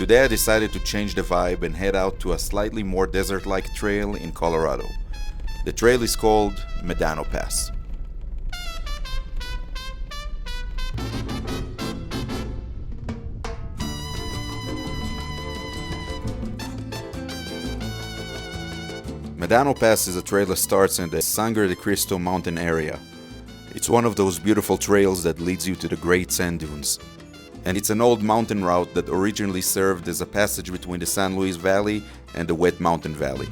Today I decided to change the vibe and head out to a slightly more desert-like trail in Colorado. The trail is called Medano Pass. Medano Pass is a trail that starts in the Sangre de Cristo mountain area. It's one of those beautiful trails that leads you to the Great Sand Dunes. And it's an old mountain route that originally served as a passage between the San Luis Valley and the Wet Mountain Valley.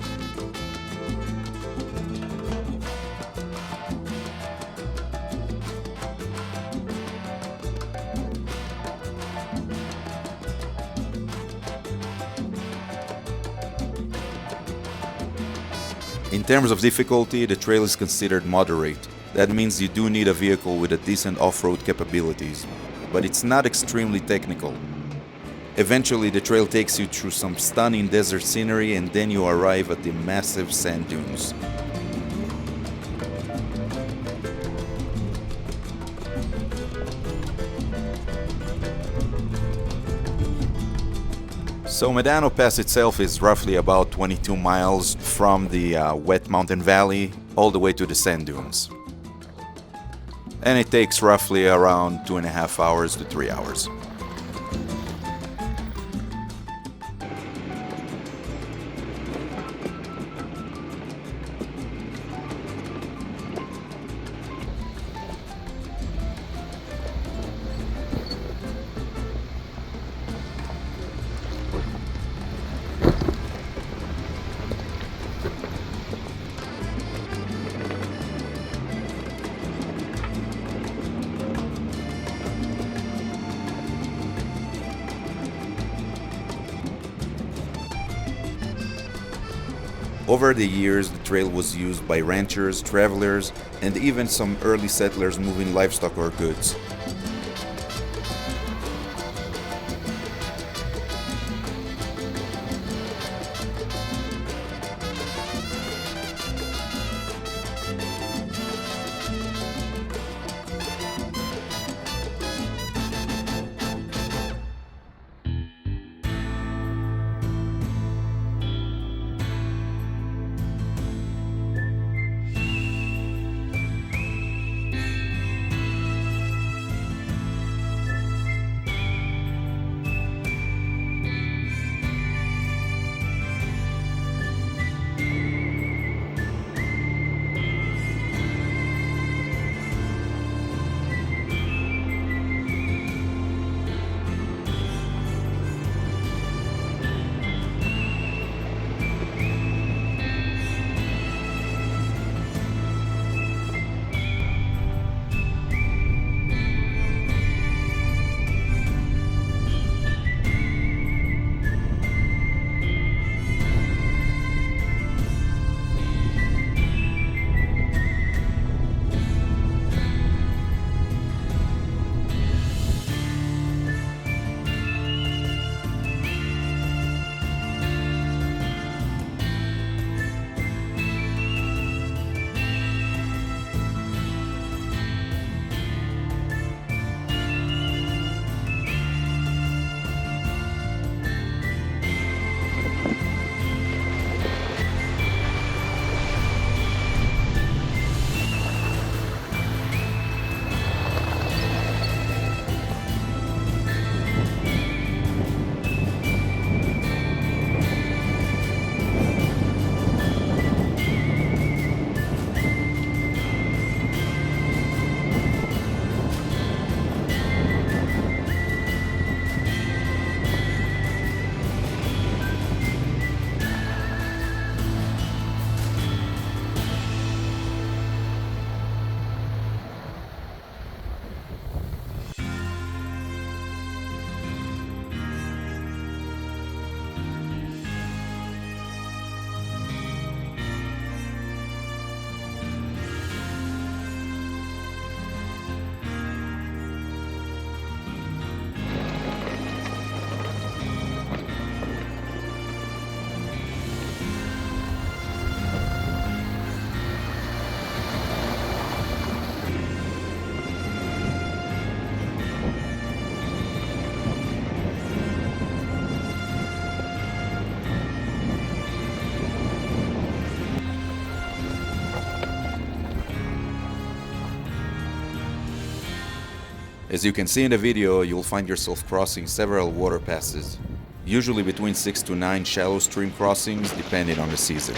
In terms of difficulty, the trail is considered moderate. That means you do need a vehicle with a decent off-road capabilities, but it's not extremely technical. Eventually, the trail takes you through some stunning desert scenery and then you arrive at the massive sand dunes. So Medano Pass itself is roughly about 22 miles from the Wet Mountain Valley all the way to the sand dunes. And it takes roughly around 2.5 hours to 3 hours. Over the years, the trail was used by ranchers, travelers, and even some early settlers moving livestock or goods. As you can see in the video, you'll find yourself crossing several water passes, usually between 6 to 9 shallow stream crossings depending on the season.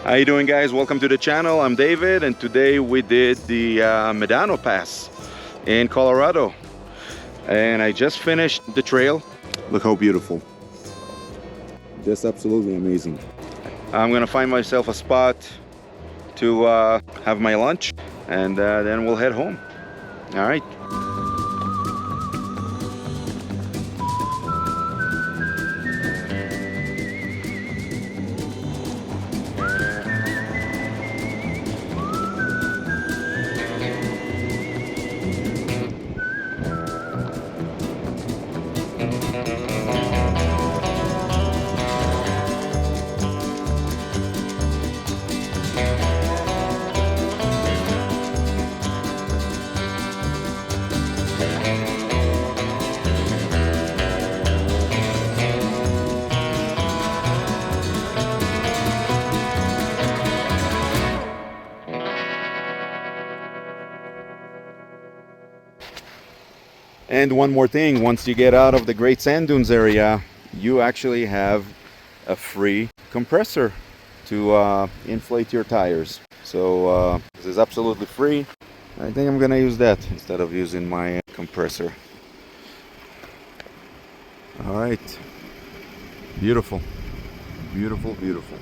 How you doing, guys? Welcome to the channel. I'm David, and today we did the Medano Pass in Colorado, and I just finished the trail. Look how beautiful. Just absolutely amazing. I'm gonna find myself a spot to have my lunch, and then we'll head home. All right. And one more thing, once you get out of the Great Sand Dunes area, you actually have a free compressor to inflate your tires. So this is absolutely free. I think I'm gonna use that instead of using my compressor. All right, beautiful, beautiful, beautiful.